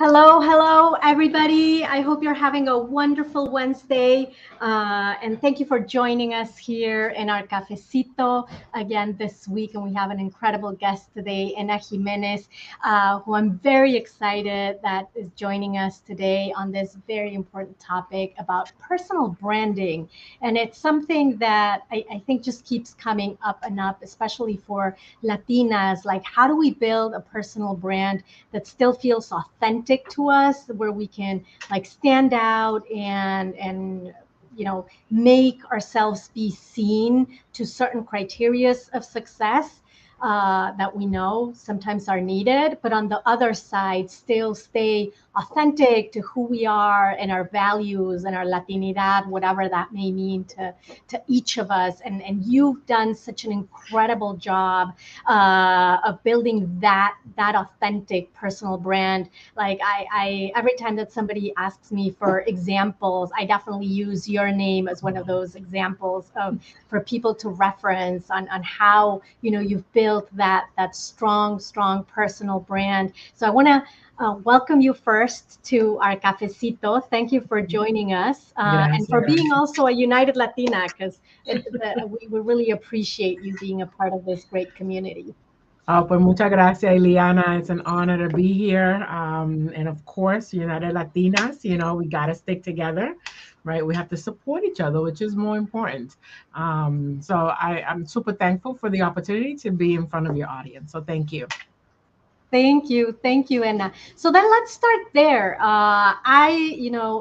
Hello, everybody. I hope you're having a wonderful Wednesday. And thank you for joining us here in our Cafecito again this week. And we have an incredible guest today, Enna Jimenez, who I'm very excited that is joining us today on this very important topic about personal branding. And it's something that I think just keeps coming up and up, especially for Latinas. Like, how do we build a personal brand that still feels authentic to us, where we can like stand out and make ourselves be seen to certain criterias of success that we know sometimes are needed, but on the other side still stay authentic to who we are and our values and our Latinidad, whatever that may mean to each of us. And you've done such an incredible job of building that authentic personal brand. Like I every time that somebody asks me for examples, I definitely use your name as one of those examples of for people to reference on how you've built that strong personal brand. So I want to welcome you first to our Cafecito. Thank you for joining us and for being also a United Latina, because we really appreciate you being a part of this great community. Oh, pues muchas gracias, Eliana. It's an honor to be here. And of course, United Latinas, we got to stick together, right? We have to support each other, which is more important. I'm super thankful for the opportunity to be in front of your audience. So thank you. Thank you, Anna. So then let's start there.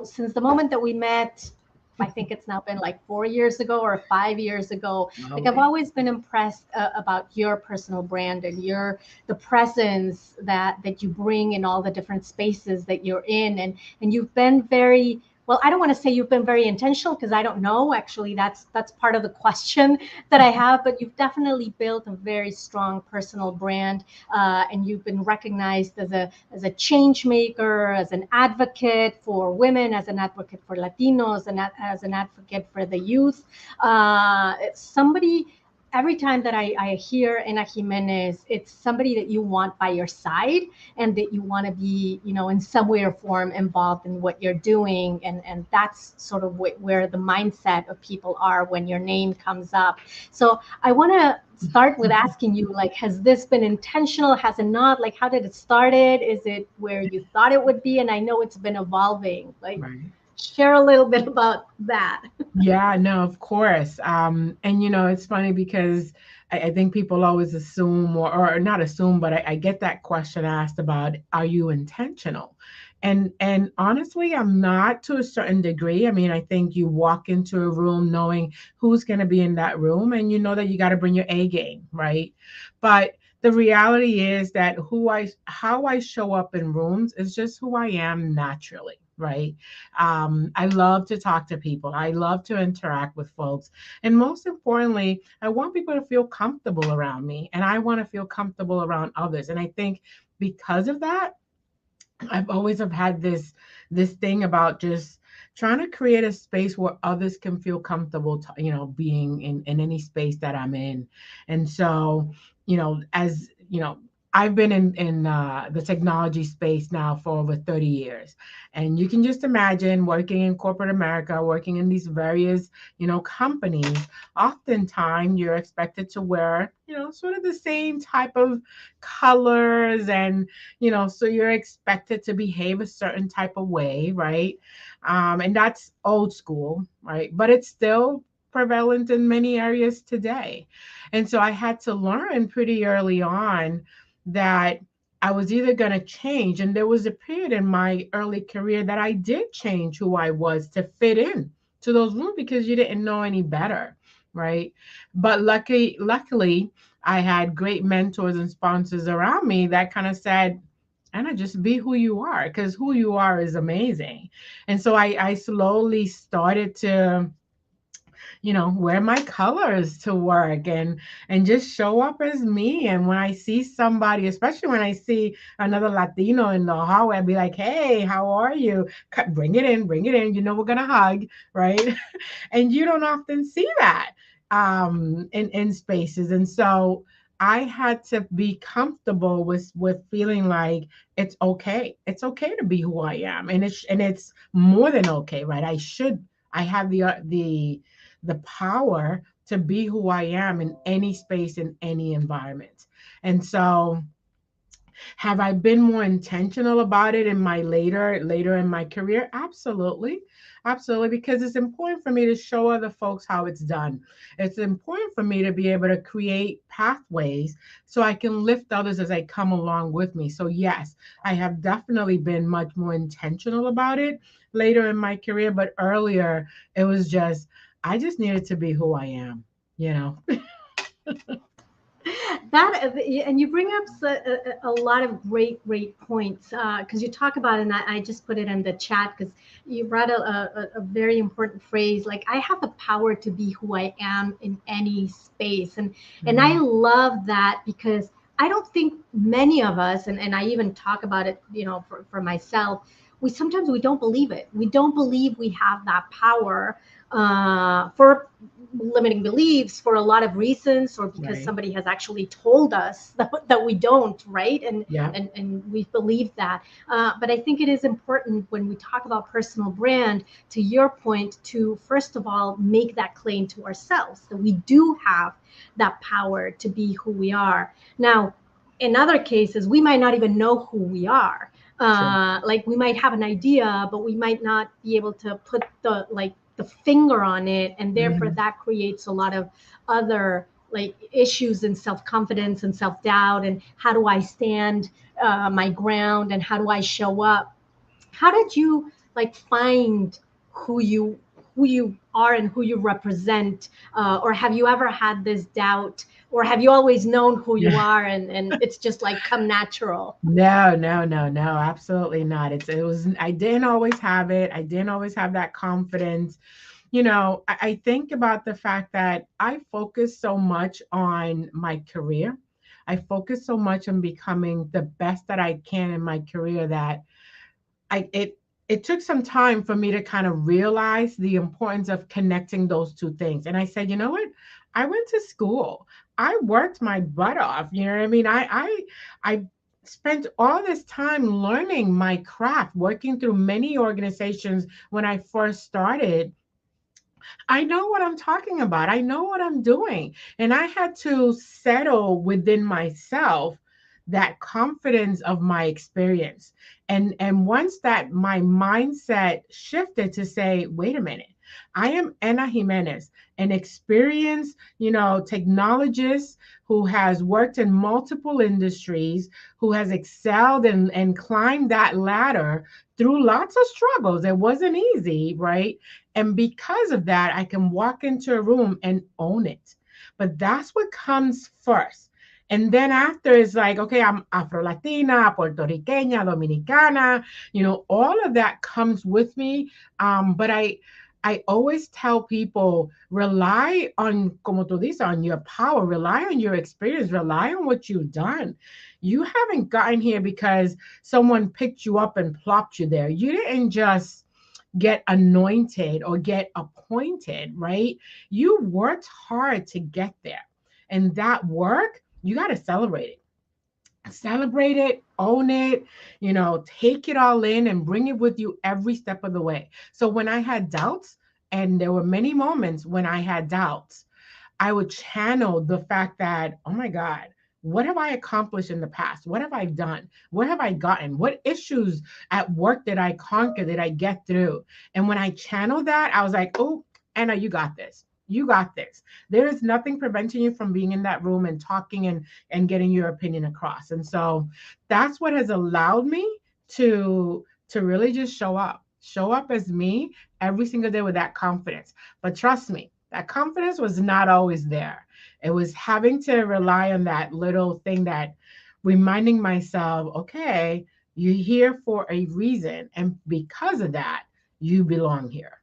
Since the moment that we met, I think it's now been like 4 years ago or 5 years ago. Like I've always been impressed about your personal brand and the presence that you bring in all the different spaces that you're in, and you've been very well. I don't want to say you've been very intentional, because I don't know. Actually, that's part of the question that I have. But you've definitely built a very strong personal brand, and you've been recognized as a change maker, as an advocate for women, as an advocate for Latinos, and as an advocate for the youth. Somebody. Every time that I hear Enna Jimenez, it's somebody that you want by your side and that you want to be, in some way or form involved in what you're doing. And that's sort of where the mindset of people are when your name comes up. So I want to start with asking you, like, has this been intentional? Has it not? Like, how did it started? Is it where you thought it would be? And I know it's been evolving. Like, right. Share a little bit about that. Yeah, no, of course. And it's funny because I think people always assume or not assume, but I get that question asked about, are you intentional? And honestly, I'm not, to a certain degree. I mean, I think you walk into a room knowing who's going to be in that room, and you know that you got to bring your A game, right? But the reality is that how I show up in rooms is just who I am naturally, right? I love to talk to people. I love to interact with folks. And most importantly, I want people to feel comfortable around me, and I want to feel comfortable around others. And I think because of that, I've always have had this thing about just trying to create a space where others can feel comfortable being in any space that I'm in. And so, as I've been in the technology space now for over 30 years. And you can just imagine working in corporate America, working in these various, companies. Oftentimes you're expected to wear, sort of the same type of colors, and so you're expected to behave a certain type of way, right? And that's old school, right? But it's still prevalent in many areas today. And so I had to learn pretty early on that I was either going to change. And there was a period in my early career that I did change who I was to fit in to those rooms, because you didn't know any better, right? But luckily, I had great mentors and sponsors around me that kind of said, Anna, just be who you are, because who you are is amazing. And so I slowly started to wear my colors to work, and just show up as me. And when I see somebody, especially when I see another Latino in the hallway, I'd be like, hey, how are you? Bring it in, bring it in. We're gonna hug, right? And you don't often see that in spaces. And so I had to be comfortable with feeling like it's okay. It's okay to be who I am, and it's more than okay, right? I have the power to be who I am in any space, in any environment. And so, have I been more intentional about it in my later in my career? Absolutely. Absolutely, because it's important for me to show other folks how it's done. It's important for me to be able to create pathways so I can lift others as I come along with me. So yes, I have definitely been much more intentional about it later in my career, but earlier it was just I just needed to be who I am, you know. That and you bring up a lot of great points because you talk about it, and I just put it in the chat because you brought a very important phrase like I have the power to be who I am in any space, and I Mhm. love that because I don't think many of us, and I even talk about it, for myself, we don't believe it. We don't believe we have that power for limiting beliefs for a lot of reasons, or because Right. somebody has actually told us that we don't, right? Yeah. And we believe that. But I think it is important when we talk about personal brand, to your point, to first of all make that claim to ourselves that we do have that power to be who we are. Now, in other cases, we might not even know who we are. True. Like we might have an idea, but we might not be able to put the finger on it, and therefore Mhm. that creates a lot of other like issues in self-confidence and self-doubt, and how do I stand my ground, and how do I show up. How did you like find who you who you are and who you represent, or have you ever had this doubt, or have you always known who you Yeah. are, and it's just like come natural? No, no, no, no, absolutely not. It was, I didn't always have it. I didn't always have that confidence. I think about the fact that I focus so much on my career. I focus so much on becoming the best that I can in my career that I it took some time for me to kind of realize the importance of connecting those two things. And I said, you know what? I went to school. I worked my butt off. You know what I mean? I spent all this time learning my craft, working through many organizations when I first started. I know what I'm talking about. I know what I'm doing. And I had to settle within myself that confidence of my experience. And once that my mindset shifted to say, wait a minute, I am Enna Jimenez, an experienced, technologist who has worked in multiple industries, who has excelled and climbed that ladder through lots of struggles. It wasn't easy, right? And because of that, I can walk into a room and own it. But that's what comes first. And then after is like, okay, I'm Afro Latina, Puerto Riqueña, Dominicana, all of that comes with me. But I always tell people rely on, como tú dices, on your power, rely on your experience, rely on what you've done. You haven't gotten here because someone picked you up and plopped you there. You didn't just get anointed or get appointed, right? You worked hard to get there. And that work, you got to celebrate it. Celebrate it, own it, take it all in and bring it with you every step of the way. So when I had doubts, and there were many moments when I had doubts, I would channel the fact that, oh my God, what have I accomplished in the past? What have I done? What have I gotten? What issues at work did I conquer? Did I get through? And when I channeled that, I was like, oh, Anna, you got this. You got this. There is nothing preventing you from being in that room and talking and getting your opinion across. And so that's what has allowed me to really just show up as me every single day with that confidence. But trust me, that confidence was not always there. It was having to rely on that little thing that reminding myself, okay, you're here for a reason. And because of that, you belong here.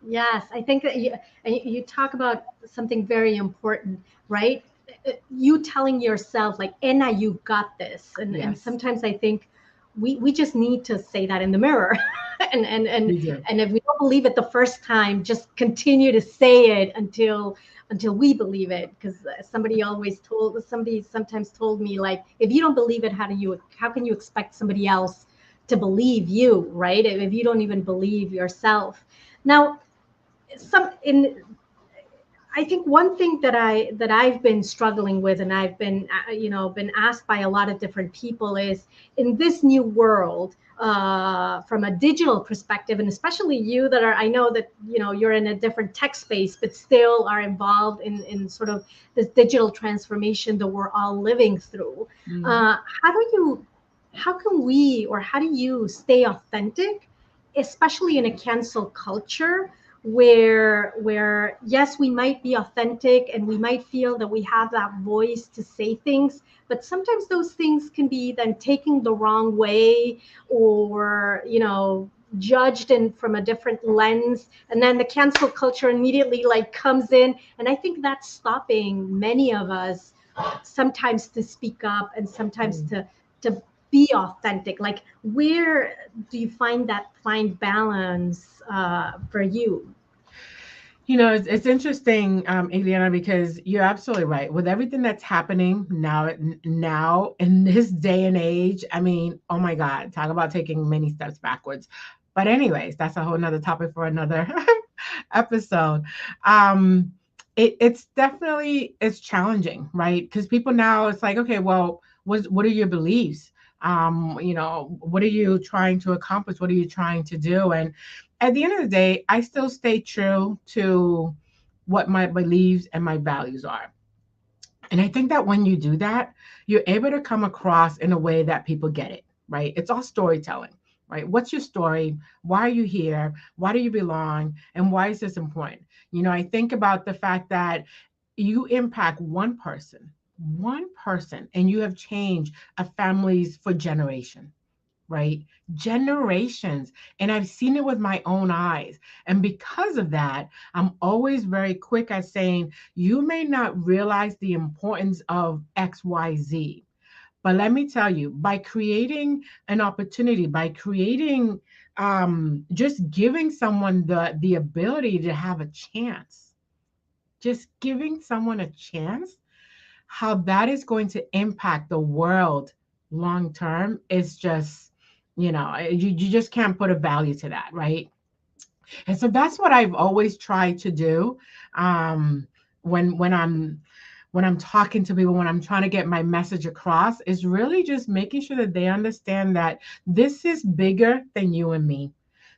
Yes, I think that you talk about something very important, right? You telling yourself like, Enna, you got this. And Yes, sometimes I think we just need to say that in the mirror. and and and we do. and if we don't believe it the first time, just continue to say it until we believe it. Because somebody sometimes told me, like, if you don't believe it, how can you expect somebody else to believe you, right? If you don't even believe yourself. Now, some in I think one thing that I've been struggling with, and I've been been asked by a lot of different people, is in this new world, from a digital perspective, and especially you that are, I know that you're in a different tech space, but still are involved in sort of this digital transformation that we're all living through. Mm. How can we, or how do you stay authentic, especially in a cancel culture where yes, we might be authentic and we might feel that we have that voice to say things, but sometimes those things can be then taken the wrong way, or judged in from a different lens, and then the cancel culture immediately like comes in, and I think that's stopping many of us sometimes to speak up, and sometimes Mm. to be authentic. Like, where do you find balance for you? It's interesting, Eliana, because you're absolutely right. With everything that's happening now in this day and age, I mean, oh my God, talk about taking many steps backwards. But anyways, that's a whole nother topic for another episode. Um, it's definitely it's challenging, right? Because people now it's like, okay, well, what are your beliefs? What are you trying to accomplish? What are you trying to do? And at the end of the day, I still stay true to what my beliefs and my values are. And I think that when you do that, you're able to come across in a way that people get it, right? It's all storytelling, right? What's your story? Why are you here? Why do you belong? And why is this important? I think about the fact that you impact one person, and you have changed a family's for generation, right? Generations. And I've seen it with my own eyes. And because of that, I'm always very quick at saying, you may not realize the importance of XYZ. But let me tell you, by creating an opportunity, by creating just giving someone the ability to have a chance, just giving someone a chance, how that is going to impact the world long term is just, you just can't put a value to that, right? And so that's what I've always tried to do, um, when I'm talking to people, when I'm trying to get my message across, is really just making sure that they understand that this is bigger than you and me.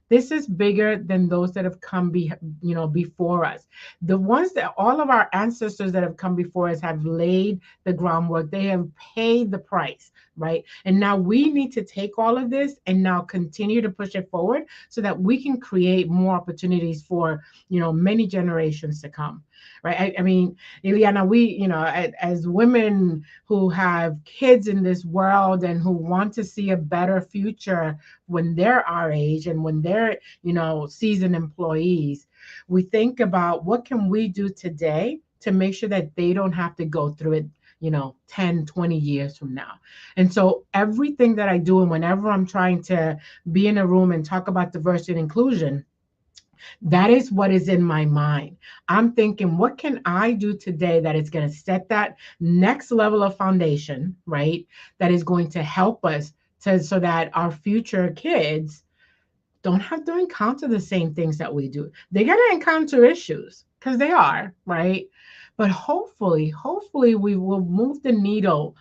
This is bigger than those that have come before us. The ones that all of our ancestors that have come before us have laid the groundwork. They have paid the price, right? And now we need to take all of this and now continue to push it forward so that we can create more opportunities for, many generations to come. Right. I mean, Ileana, we, as women who have kids in this world and who want to see a better future when they're our age and when they're, seasoned employees, we think about what can we do today to make sure that they don't have to go through it, 10, 20 years from now. And so everything that I do, and whenever I'm trying to be in a room and talk about diversity and inclusion, that is what is in my mind. I'm thinking, what can I do today that is going to set that next level of foundation, right? That is going to help us so that our future kids don't have to encounter the same things that we do. They're going to encounter issues because they are, right? But hopefully we will move the needle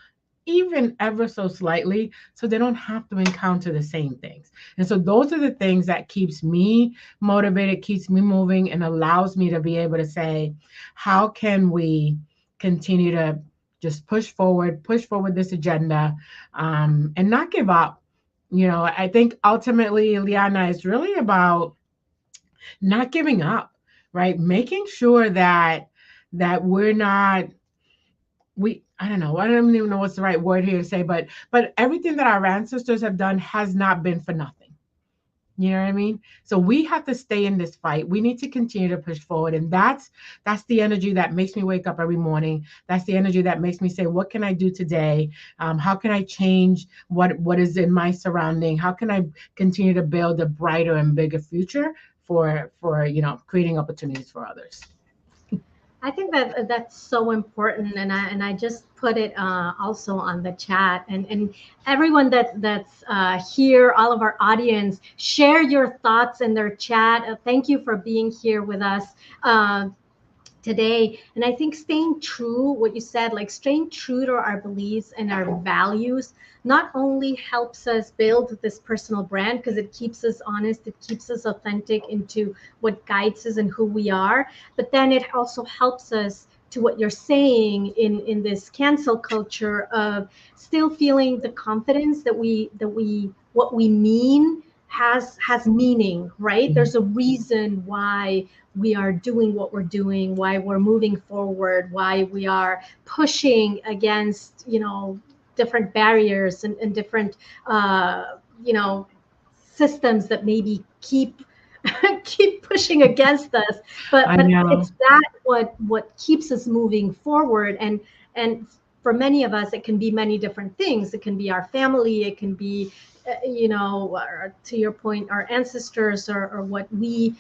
even ever so slightly so they don't have to encounter the same things. And so those are the things that keeps me motivated, keeps me moving, and allows me to be able to say, how can we continue to just push forward this agenda, and not give up. I think ultimately, Liana, is really about not giving up, right? Making sure that we're not I don't know. I don't even know what's the right word here to say, but everything that our ancestors have done has not been for nothing. You know what I mean? So we have to stay in this fight. We need to continue to push forward. And that's the energy that makes me wake up every morning. That's the energy that makes me say, what can I do today? How can I change what is in my surrounding? How can I continue to build a brighter and bigger future for creating opportunities for others? I think that that's so important, and I just put it also on the chat, and everyone that's here, all of our audience, share your thoughts in their chat. Thank you for being here with us. Today. And I think staying true, what you said, like staying true to our beliefs and our values, not only helps us build this personal brand because it keeps us honest, it keeps us authentic into what guides us and who we are, but then it also helps us to what you're saying in this cancel culture of still feeling the confidence that we what we mean has meaning, right? Mhm. There's a reason why we are doing what we're doing, why we're moving forward, why we are pushing against, different barriers and different, you know, systems that maybe keep keep pushing against us. But I but know. it's that what keeps us moving forward. And for many of us, it can be many different things. It can be our family. It can be, to your point, our ancestors, or what we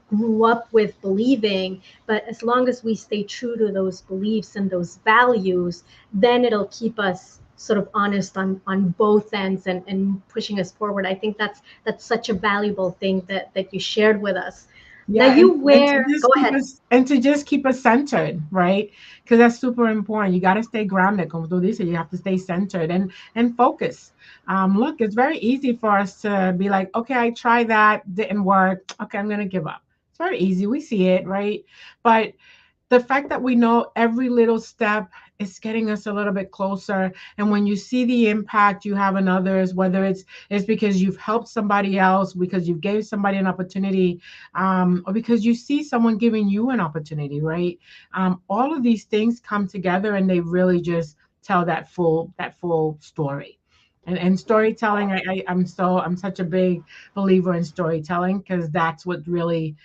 grew up with believing. But as long as we stay true to those beliefs and those values, then it'll keep us sort of honest on both ends and pushing us forward. I think that's such a valuable thing that you shared with us. Now Yeah, you and to wear, go just keep ahead. us and to just keep us centered, right? Because that's super important. You got to stay grounded. Como tú dices, you have to stay centered and focus. Look, it's very easy for us to be like, okay, I tried that, didn't work. Okay, I'm gonna give up. It's very easy. We see it, right? But the fact that we know every little step is getting us a little bit closer, and when you see the impact you have on others, whether it's because you've helped somebody else, because you gave somebody an opportunity, or because you see someone giving you an opportunity, right? All of these things come together and they really just tell that full story. And storytelling, I'm such a big believer in storytelling because that's what really,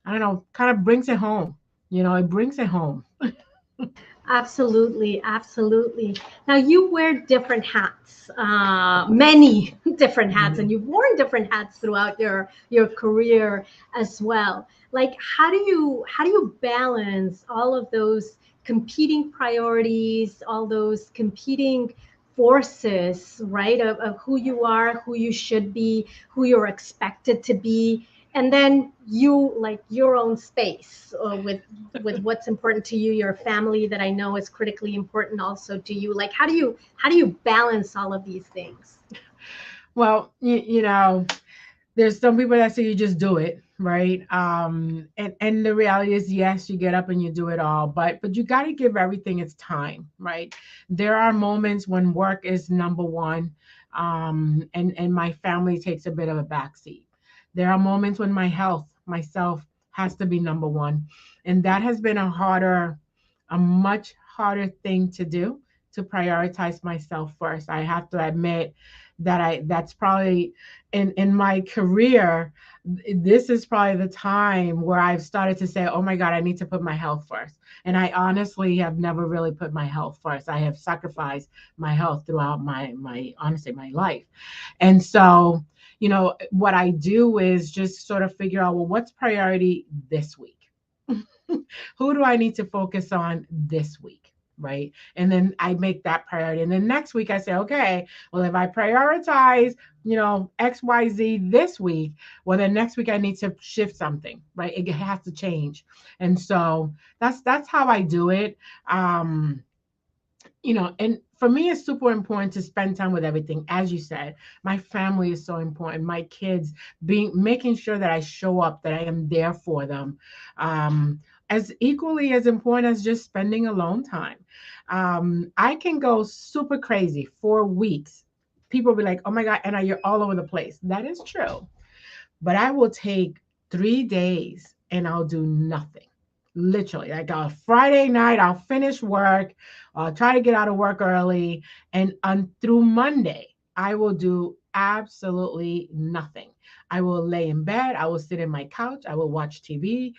I don't know, kind of brings it home. It brings it home. Absolutely, absolutely. Now you wear different hats, many different hats, and Mhm. you've worn different hats throughout your career as well. Like, how do you balance all of those competing priorities, all those competing forces, right? Of who you are, who you should be, who you're expected to be, and then you like your own space, with what's important to you, your family that I know is critically important also to you. Like, how do you balance all of these things? Well, there's some people that say you just do it, right? And the reality is, yes, you get up and you do it all, but you got to give everything its time, right? There are moments when work is number one, and my family takes a bit of a backseat. There are moments when my health, myself, has to be number one, and that has been a much harder thing to do, to prioritize myself first. I have to admit that's probably in my career, this is probably the time where I've started to say, oh my God, I need to put my health first. And I honestly have never really put my health first. I have sacrificed my health throughout my honestly my life. And so, what I do is just sort of figure out, well, what's priority this week? Who do I need to focus on this week? Right. And then I make that priority. And then next week I say, okay, well, if I prioritize, XYZ this week, well, then next week I need to shift something, right? It has to change. And so that's how I do it. Um, and for me, it's super important to spend time with everything. As you said, my family is so important. My kids, making sure that I show up, that I am there for them, as equally as important as just spending alone time. I can go super crazy for weeks. People be like, "Oh my God, Anna, you're all over the place." That is true, but I will take 3 days and I'll do nothing. Literally, like a Friday night, I'll finish work, I'll try to get out of work early, and through Monday, I will do absolutely nothing. I will lay in bed, I will sit in my couch, I will watch TV,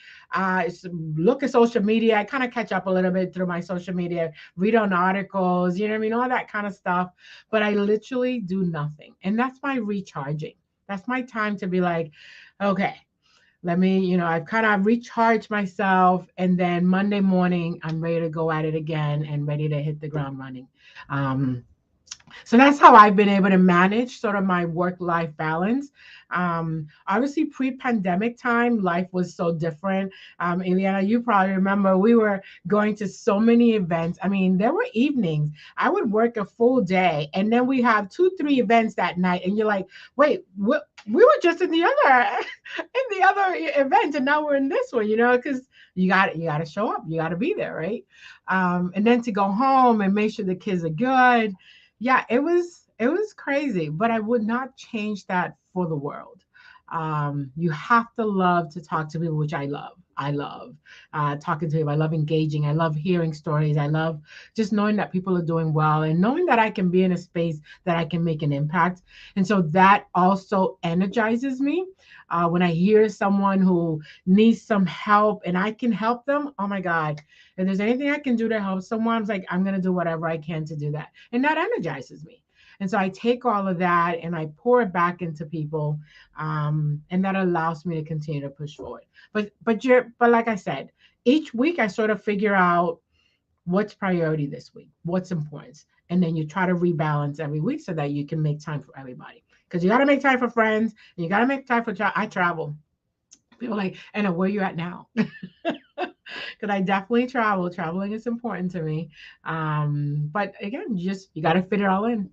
look at social media. I kind of catch up a little bit through my social media, read on articles, you know what I mean, all that kind of stuff. But I literally do nothing. And that's my recharging. That's my time to be like, okay, let me, I've kind of recharged myself. And then Monday morning, I'm ready to go at it again and ready to hit the ground running. Um, so that's how I've been able to manage sort of my work-life balance. Obviously, pre-pandemic time, life was so different. Ileana, you probably remember we were going to so many events. I mean, there were evenings. I would work a full day, and then we have 2, 3 events that night, and you're like, wait, we were just in the other in the other event, and now we're in this one, because you got to show up, you got to be there, right? And then to go home and make sure the kids are good. Yeah, it was crazy, but I would not change that for the world. You have to love to talk to people, which I love. I love talking to people. I love engaging. I love hearing stories. I love just knowing that people are doing well and knowing that I can be in a space that I can make an impact. And so that also energizes me. When I hear someone who needs some help and I can help them, oh my God, if there's anything I can do to help someone, I'm like, I'm going to do whatever I can to do that. And that energizes me. And so I take all of that and I pour it back into people, and that allows me to continue to push forward. But like I said, each week I sort of figure out what's priority this week, what's important, and then you try to rebalance every week so that you can make time for everybody. Because you got to make time for friends, and you got to make time for I travel. People are like, Anna, where you at now? Because I definitely travel. Traveling is important to me. But again, you got to fit it all in.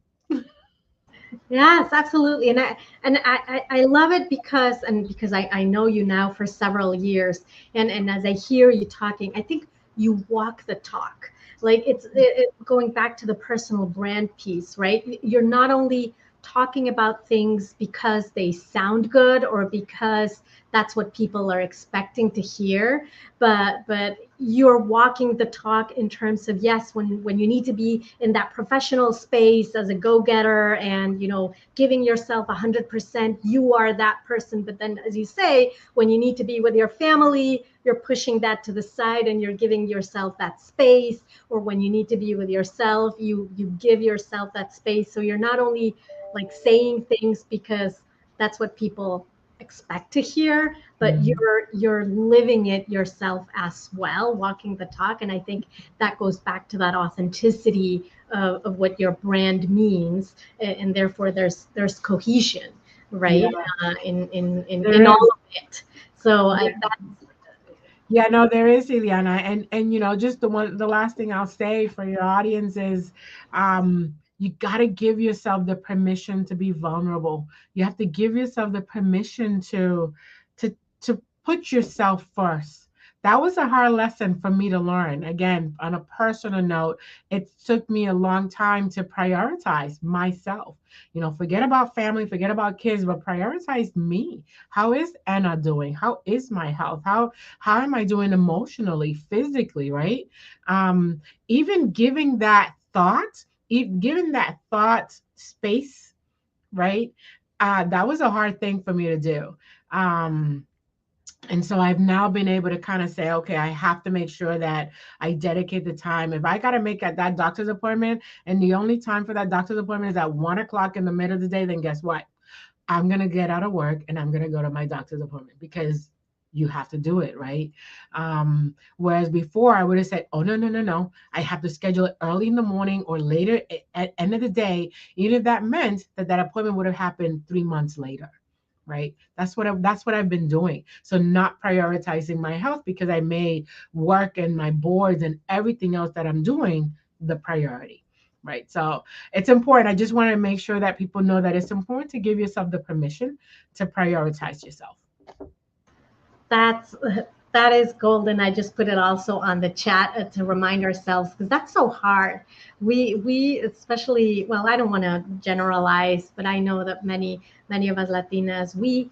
Yes, absolutely. And I love it because I know you now for several years, and as I hear you talking, I think you walk the talk. Like going back to the personal brand piece, right? You're not only talking about things because they sound good or because that's what people are expecting to hear, but you're walking the talk in terms of, yes, when you need to be in that professional space as a go-getter and giving yourself 100%, you are that person. But then, as you say, when you need to be with your family, you're pushing that to the side and you're giving yourself that space. Or when you need to be with yourself, you give yourself that space. So you're not only like saying things because that's what people expect to hear, but Mhm. you're living it yourself as well, walking the talk. And I think that goes back to that authenticity of what your brand means, and therefore there's cohesion, Yeah, right? In there all is. of it. So Yeah. that Yeah, no, there is, Ileana. And just the last thing I'll say for your audience is you got to give yourself the permission to be vulnerable. You have to give yourself the permission to to put yourself first. That was a hard lesson for me to learn. Again, on a personal note, it took me a long time to prioritize myself. Forget about family, forget about kids, but prioritize me. How is Anna doing? How is my health? How am I doing emotionally, physically, right? Even giving that thought space, right? That was a hard thing for me to do. And so I've now been able to kind of say, okay, I have to make sure that I dedicate the time. If I got to make that doctor's appointment and the only time for that doctor's appointment is at 1 o'clock in the middle of the day, then guess what? I'm going to get out of work and I'm going to go to my doctor's appointment because you have to do it, right? Whereas before I would have said, oh, no, no, no, no. I have to schedule it early in the morning or later at end of the day, even if that meant that appointment would have happened 3 months later. Right. That's what I've been doing. So not prioritizing my health because I made work and my boards and everything else that I'm doing the priority. Right. So it's important. I just want to make sure that people know that it's important to give yourself the permission to prioritize yourself. that's that is golden. I just put it also on the chat to remind ourselves, because that's so hard. We especially, well, I don't want to generalize, but I know that many of us Latinas, we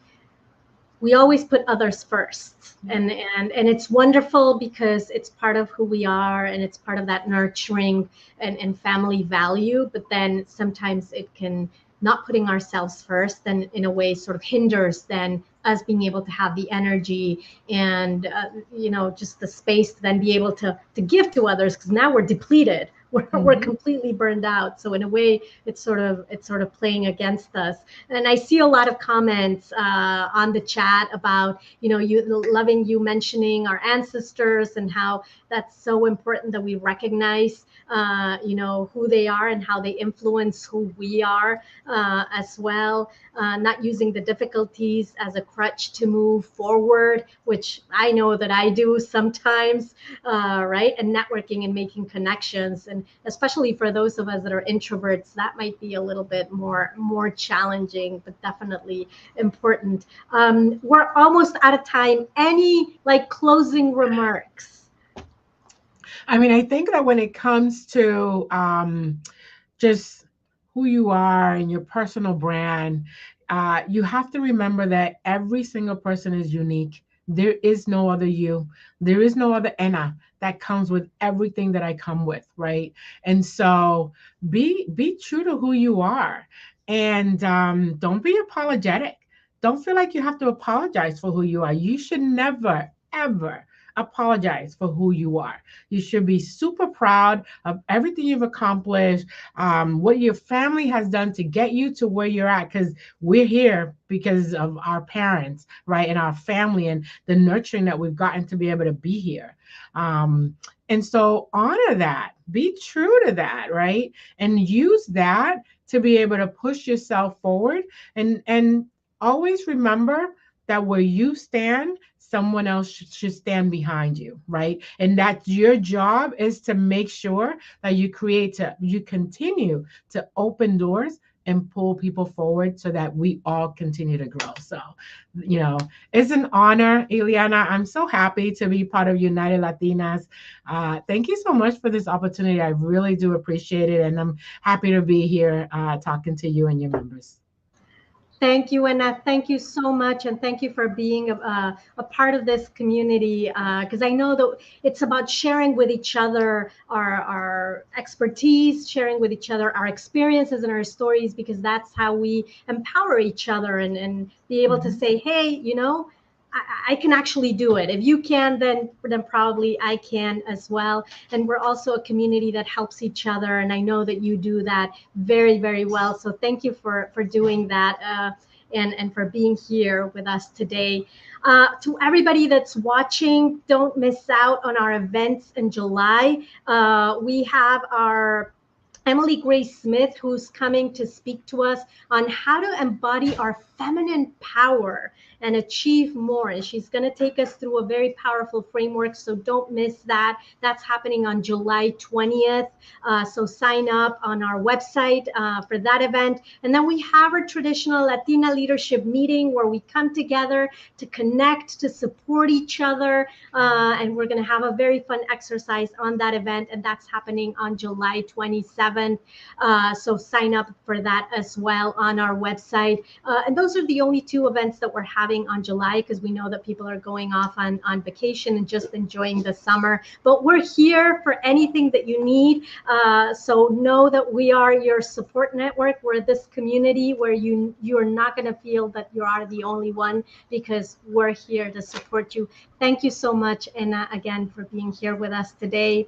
always put others first, and it's wonderful because it's part of who we are and it's part of that nurturing and family value. But then sometimes it can, not putting ourselves first, then in a way sort of hinders then us being able to have the energy and just the space to then be able to give to others, because now we're depleted, we're completely burned out. So in a way, it's sort of playing against us. And I see a lot of comments on the chat about, you mentioning our ancestors and how that's so important that we recognize, who they are and how they influence who we are as well. Not using the difficulties as a crutch to move forward, which I know that I do sometimes, right? And networking and making connections, and especially for those of us that are introverts, that might be a little bit more challenging, but definitely important. We're almost out of time. Any closing remarks? I mean, I think that when it comes to just who you are and your personal brand, you have to remember that every single person is unique. There is no other you. There is no other Enna that comes with everything that I come with, right? And so be true to who you are, and don't be apologetic. Don't feel like you have to apologize for who you are. You should never, ever apologize for who you are. You should be super proud of everything you've accomplished, what your family has done to get you to where you're at, because we're here because of our parents, right? And our family and the nurturing that we've gotten to be able to be here. And so honor that, be true to that, right? And use that to be able to push yourself forward, and always remember that where you stand, someone else should stand behind you, right? And that your job is to make sure that you continue to open doors and pull people forward so that we all continue to grow. So, it's an honor, Ileana. I'm so happy to be part of United Latinas. Thank you so much for this opportunity. I really do appreciate it. And I'm happy to be here talking to you and your members. Thank you, Enna. Thank you so much. And thank you for being a part of this community, because I know that it's about sharing with each other our expertise, sharing with each other our experiences and our stories, because that's how we empower each other and be able to say, hey, I can actually do it. If you can, then probably I can as well. And we're also a community that helps each other. And I know that you do that very, very well. So thank you for doing that, and for being here with us today. To everybody that's watching, don't miss out on our events in July. We have our Emily Grace Smith, who's coming to speak to us on how to embody our feminine power and achieve more. And she's going to take us through a very powerful framework. So don't miss that. That's happening on July 20th. So sign up on our website for that event. And then we have our traditional Latina leadership meeting where we come together to connect, to support each other. And we're going to have a very fun exercise on that event. And that's happening on July 27th. So sign up for that as well on our website. And those are the only two events that we're having on July, because we know that people are going off on vacation and just enjoying the summer. But we're here for anything that you need. So know that we are your support network. We're this community where you are not going to feel that you are the only one, because we're here to support you. Thank you so much, Enna, again, for being here with us today.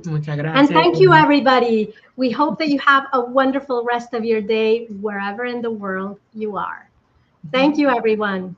And thank you, everybody. We hope that you have a wonderful rest of your day, wherever in the world you are. Thank you, everyone.